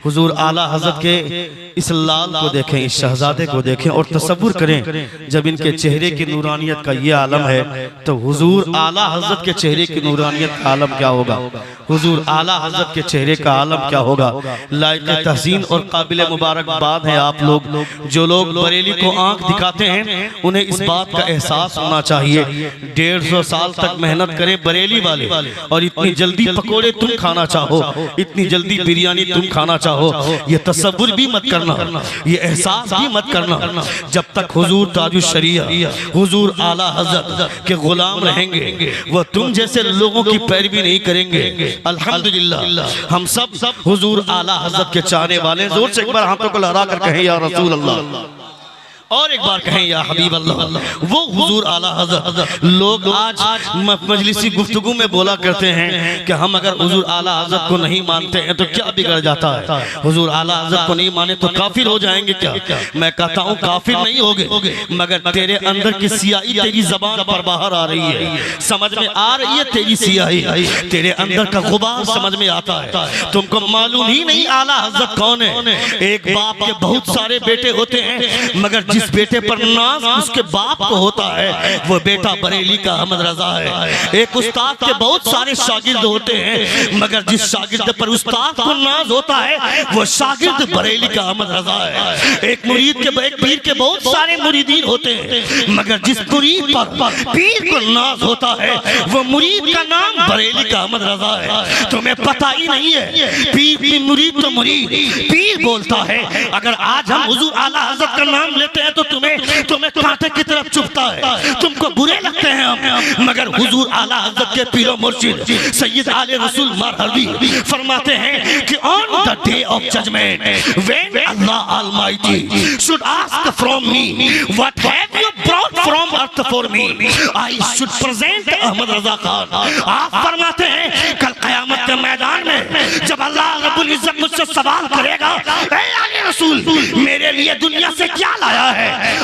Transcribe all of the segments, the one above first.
हुजूर आला हजरत के इस लाल को देखें, इस शहजादे को देखें और तसव्वुर करें जब इनके चेहरे की नूरानियत का ये आलम है तो हुजूर आला हजरत के चेहरे की नूरानियत का आलम क्या होगा, हुजूर आला हजरत के चेहरे का आलम क्या होगा। लायक तहसीन और काबिल मुबारकबाद हैं आप लोग। जो लोग बरेली को आंख दिखाते हैं उन्हें इस बात का एहसास होना चाहिए 150 साल तक मेहनत करें बरेली वाले और इतनी जल्दी पकोड़े तुम खाना चाहो, इतनी जल्दी बिरयानी तुम खाना चाहो, ये तसव्वुर भी मत करना, ये एहसास भी मत करना जब तक हुजूर ताजुश शरिया हुजूर आला हजरत के गुलाम रहेंगे वो तुम जैसे लोगों की पैरवी नहीं करेंगे। अल्हम्दुलिल्लाह हम सब हुजूर आला हजरत के चाहने वाले। जोर से एक बार हाथों को लहरा कर कहें या रसूल अल्लाह, और एक बार कहें या हबीब अल्लाह। वो हुजूर आला हज़रत लोग आज मजलिसी गुफ्तगू में बोला करते हैं कि हम अगर हुजूर आला हज़रत को नहीं मानते हैं तो क्या बिगड़ जाता है, हुजूर आला हज़रत को नहीं माने तो काफिर हो जाएंगे क्या। मैं कहता हूँ काफिर नहीं होगे, मगर तेरे अंदर की सियाही तेरी जबान पर बाहर आ रही है, समझ में आ रही है तेरी सियाही, तेरे अंदर का गुबार समझ में आता है। तुमको मालूम ही नहीं आला हज़रत कौन है। एक बाप के बहुत सारे बेटे होते हैं मगर जिस बेटे पर नाज उसके बाप को होता है वो बेटा बरेली का अहमद रजा है। एक उस्ताद के बहुत सारे शागिर्द होते हैं मगर जिस शागिर्द पर उस्ताद को नाज होता है वो शागिर्द बरेली का अहमद रजा है। एक मुरीद के एक पीर के बहुत सारे मुरीदीन होते हैं मगर जिस मुरीद पर पीर को नाज होता है वो मुरीद का नाम बरेली का अहमद रजा है। तुम्हें पता ही नहीं है पीर मुरीद तो मुरीद पीर बोलता है। अगर आज हम हुजूर आला हज़रत का नाम लेते हैं तो तुम्हें कांटे की तरफ चुभता है, तुमको बुरे लगते हैं हम, मगर हुजूर आला हज़रत के पीरो मुर्शिद सैयद आले रसूल मरहबी फरमाते हैं कि on the day of judgement when Allah almighty should ask from me what have you brought from earth for me I should present Ahmad Raza Khan. आप फरमाते हैं कल क़यामत के मैदान में जब अल्लाह रब्बुल इज्जत मुझसे सवाल करेगा ए आले रसूल मेरे लिए दुनिया से क्या लाया है,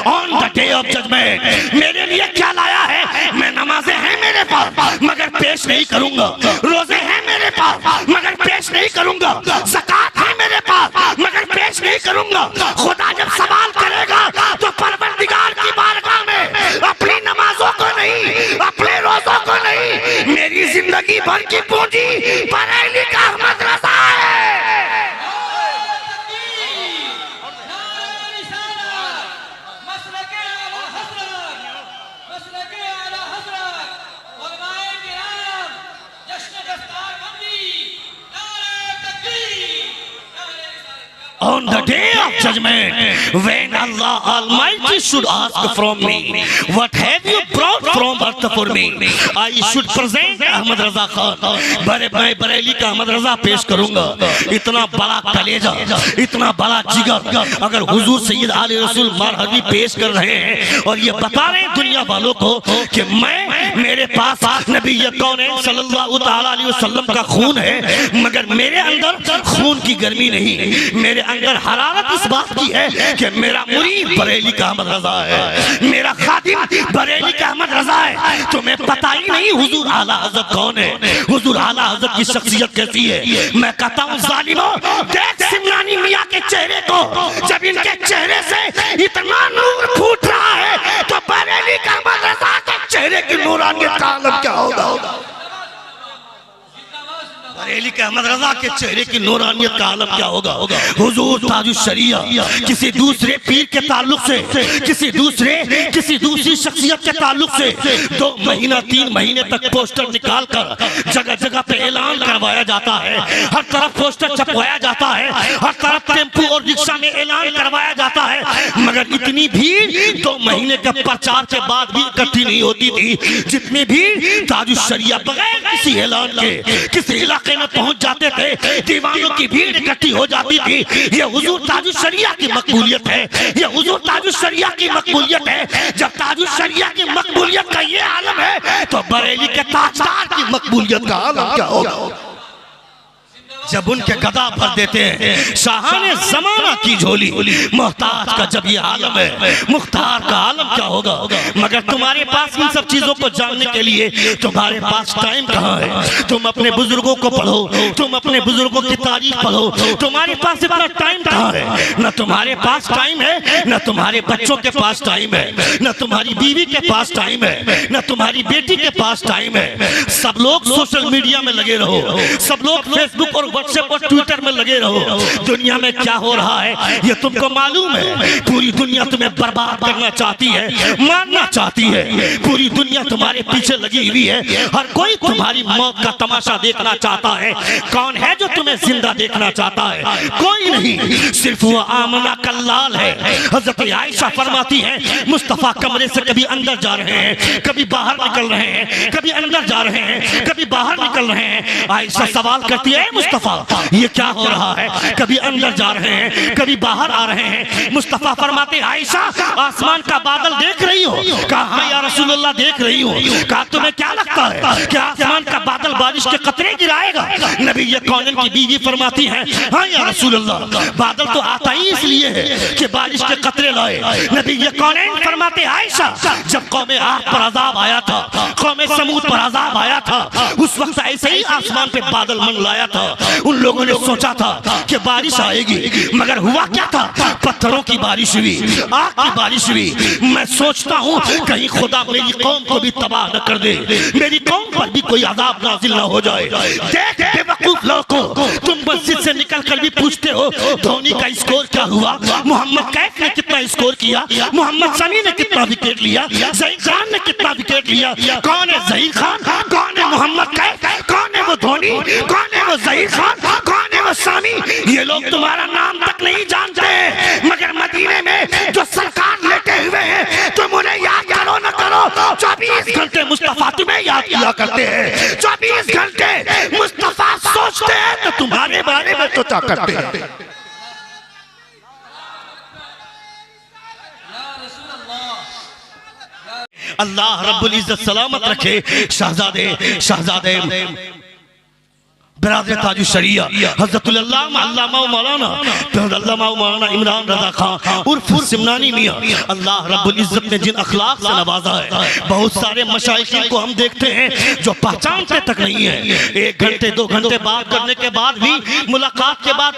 on the day of judgement मेरे लिए क्या लाया है। मैं नमाजें हैं मेरे पास मगर पेश नहीं करूंगा, रोजे हैं मेरे पास मगर पेश नहीं करूंगा, ज़कात है मेरे पास मगर पेश नहीं करूंगा। खुदा जब सवाल करेगा तो परवरदिगार की बारगाह में अपनी नमाजों को नहीं, अपने रोजों को नहीं, मेरी जिंदगी भर की पूंजी बरेली का अहमद रजा है। On the day of judgment, when Allah Almighty should ask from me, what have you brought from earth for me? I should present Ahmad Raza Khan. मैं बरेली का अहमद रजा पेश करूंगा। इतना बड़ा कलेजा, इतना बड़ा जिगर अगर हुजूर सैयद आले रसूल मरहबी पेश कर रहे हैं और ये बता रहे हैं दुनिया वालों को कि मेरे पास नबी कौनैन सल्लल्लाहु तआला अलैहि वसल्लम का खून है मगर मेरे अंदर खून की गर्मी नहीं, मेरे अंदर हरारत इस बात की है कि मेरा मुरीद बरेली का अहमद रजा है, मेरा खादिम बरेली का अहमद रजा है। तुम्हें पता ही नहीं हुजूर आला हज़रत कौन है, हुजूर आला हज़रत की शख्सियत कैसी है। मैं कहता हूँ ज़ालिमों देख सिमरानी मियाँ के चेहरे को, जब इनके चेहरे से इतना नूर फूट रहा है तो बरेली का अहमद रजा के चेहरे की नूरानियत का आलम क्या होगा। बरेली के अहमद रजा के चेहरे की नूरानियत का आलम क्या होगा। हुजूर ताजुश शरिया किसी दूसरे पीर के ताल्लुक से, किसी दूसरी शख्सियत के ताल्लुक से 2 महीना 3 महीने तक पोस्टर निकाल कर जगह जगह पे ऐलान करवाया जाता है, हर तरफ पोस्टर छपवाया जाता है, हर तरफ टेम्पू और रिक्शा में ऐलान करवाया जाता है, मगर इतनी भीड़ 2 महीने का प्रचार के बाद भी इकट्ठी नहीं होती थी जितनी भीड़ ताजुश शरिया बगैर किसी ऐलान के किसी इलाके में पहुंच जाते थे, दीवानों की भीड़ इकट्ठी हो जाती थी। ये हुजूर ताजुश शरिया की मकबूलियत है, ये हुजूर ताजुश शरिया की मकबूलियत है। जब ताजुश शरिया की मकबूलियत का ये आलम है तो बरेली के ताजदार की मकबूलियत का आलम क्या होगा। जब उनके गदा भर देते हैं शाहाने जमाना की झोली। मोहताज का जब ये आलम है, मुख्तार का आलम क्या होगा। मगर तुम्हारे पास इन सब चीजों को जानने के लिए तुम्हारे पास टाइम कहाँ है। तुम अपने बुजुर्गों को पढ़ो, तुम अपने बुजुर्गों की तारीख पढ़ो, तुम्हारे पास इतना टाइम कहाँ है। न तुम्हारे पास टाइम है, न तुम्हारे बच्चों के पास टाइम है, न तुम्हारी बीवी के पास टाइम है, न तुम्हारी बेटी के पास टाइम है। सब लोग सोशल मीडिया में लगे रहो, सब लोग फेसबुक और व्हाट्सएप और ट्विटर में लगे रहो। दुनिया में क्या हो रहा है ये तुमको मालूम है। पूरी दुनिया तुम्हें बर्बाद करना चाहती है, मारना चाहती है। पूरी दुनिया तुम्हारे पीछे लगी हुई है। हर कोई तुम्हारी मौत का तमाशा देखना चाहता है। कौन है जो तुम्हें जिंदा देखना चाहता है? कोई नहीं, सिर्फ वो आमना कल्लाल है। हजरत आयशा फरमाती है मुस्तफा कमरे से कभी अंदर जा रहे हैं, कभी बाहर निकल रहे हैं, कभी अंदर जा रहे हैं, कभी बाहर निकल रहे हैं। आयशा सवाल करती है मुस्तफा ये क्या हो रहा है? कभी अंदर जा रहे हैं, कभी बाहर आ रहे हैं। मुस्तफा फरमाते आयशा आसमान का बादल देख रही हो? कहा हाँ या रसूलुल्लाह देख रही हूँ। कहा तुम्हें क्या लगता है क्या आसमान का बादल बारिश के कतरे गिराएगा? नबी ये कौन की बीवी फरमाती है हाँ या रसूलुल्लाह बादल तो आता ही इसलिए है कि बारिश के कतरे लाए। नबी ये कौन फरमाते आयशा जब कौमे आग पर अजाब आया था, कौमे समूद पर अजाब आया था, उस वक्त ऐसे ही आसमान पे बादल मंडलाया था। उन लोगों ने सोचा था कि बारिश आएगी, मगर हुआ क्या था? पत्थरों की बारिश हुई, आग की बारिश हुई। मैं सोचता हूँ कहीं खुदा मेरी कौम को भी तबाह न कर दे, मेरी कौम पर भी कोई अजाब नाजिल न हो जाए। देख बेवकूफ लोगों, तुम मस्जिद से निकल कर भी पूछते हो धोनी का स्कोर क्या हुआ, मोहम्मद कैफ ने कितना स्कोर किया, मोहम्मद शमी ने कितना विकेट लिया, ज़हीर खान ने कितना विकेट लिया। कौन है ज़हीर खान, कौन है मोहम्मद कैफ, कौन है वो धोनी, कौन है वो ज़हीर खान, कौन है वो शमी? ये लोग तुम्हारा नाम तक नहीं जानते। मगर मदीने में जो सरकार लेटे हुए हैं तुम उन्हें याद करो न करो, 24 घंटे मुस्तफा तुम्हें याद किया करते हैं। 24 घंटे मुस्तफा सोचते हैं तो तुम्हारे बारे में सोचा करते हैं। अल्लाह रब्बुल इज्जत सलामत रखे शहजादे बरादर ताजु शरिया हज़रतुल अल्लामा मौलाना इमरान रज़ा खान उर्फ सिमनानी मियां, अल्लाह रब्बुल इज्जत ने जिन अखलाक से नवाजा है। बहुत सारे मशाइखीन को हम देखते हैं जो पहचानते तक नहीं है। 1 घंटे 2 घंटे बात करने के बाद भी मुलाकात के बाद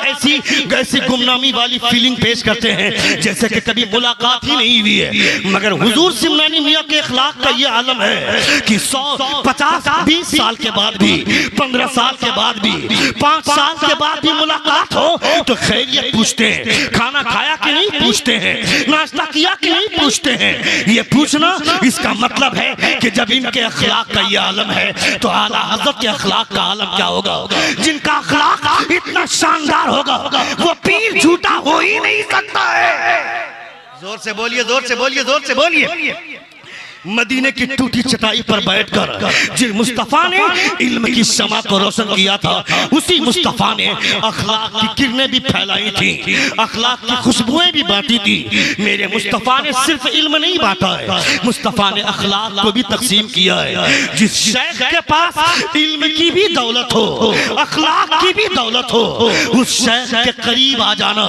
ऐसी गुमनामी वाली फीलिंग पेश करते हैं जैसे कि कभी मुलाकात ही नहीं हुई है। मगर हुजूर सिमनानी मियां के अखलाक का ये आलम है कि 100 50 20 साल के बाद भी, 15 साल के बाद भी, 5 साल के बाद भी मुलाकात हो तो खैरियत पूछते हैं, खाना खाया कि नहीं पूछते हैं, नाश्ता किया कि नहीं पूछते हैं। ये पूछना इसका मतलब है कि जब इनके अखलाक का ये आलम है तो आला हज़रत के अखलाक का आलम क्या होगा। जिनका अखलाक इतना शानदार होगा वो पीर झूठा हो ही नहीं सकता है। जोर से बोलिए, जोर से बोलिए, जोर से बोलिए। मदीने की टूटी चटाई पर बैठकर जिन मुस्तफा ने इल्म की शमा को रोशन किया था, उसी मुस्तफा ने अखलाक की किरणें भी फैलाई थी, अखलाक की खुशबुएं भी बांटी थी। मेरे मुस्तफा ने सिर्फ इल्म नहीं बांटा है, मुस्तफा ने अखलाक को भी तकसीम किया है। जिस शेख के पास इल्म की भी दौलत हो, अखलाक की भी दौलत हो, उस शेख के करीब आ जाना,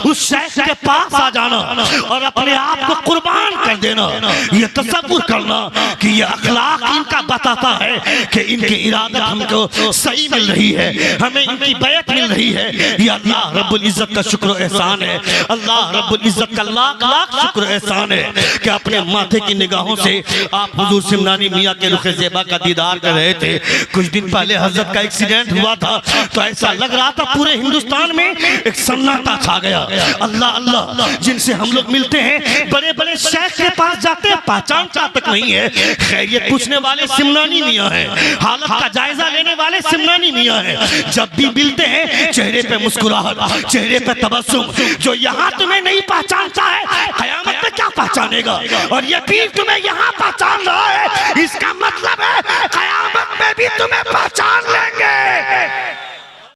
उस शेख के पास आ जाना और अपने आप को कुर्बान कर देना, ये तसव्वुर करना कि ये अखलाक इनका बताता है कि इनकी इरादत हमको सही मिल रही है, हमें इनकी बैत मिल रही है। ये अल्लाह रब्बुल इज्जत का शुक्र एहसान है, अल्लाह रब्बुल इज्जत का लाख लाख शुक्र एहसान है कि अपने माथे की निगाहों से आप हुजूर सिमनानी मियां के रुखे ज़ेबा का दीदार कर रहे थे। कुछ दिन पहले हजरत का एक्सीडेंट हुआ था तो ऐसा लग रहा था पूरे हिंदुस्तान में एक सन्नाटा छा गया। अल्लाह अल्लाह, जिनसे हम लोग मिलते हैं, बड़े बड़े शेख के पास जाते हैं, पहचान तक नहीं है, खैरियत पूछने वाले सिमनानी मियां हैं, हालत का जायजा लेने वाले सिमनानी मियां हैं। जब भी मिलते हैं चेहरे पे मुस्कुराहट, चेहरे पे तबस्सुम। जो यहाँ तुम्हें नहीं पहचानता है क़यामत में क्या पहचानेगा। और ये पीर तुम्हें यहाँ पहचान रहा है, इसका मतलब है क़यामत में भी तुम्हें पहचान लेंगे।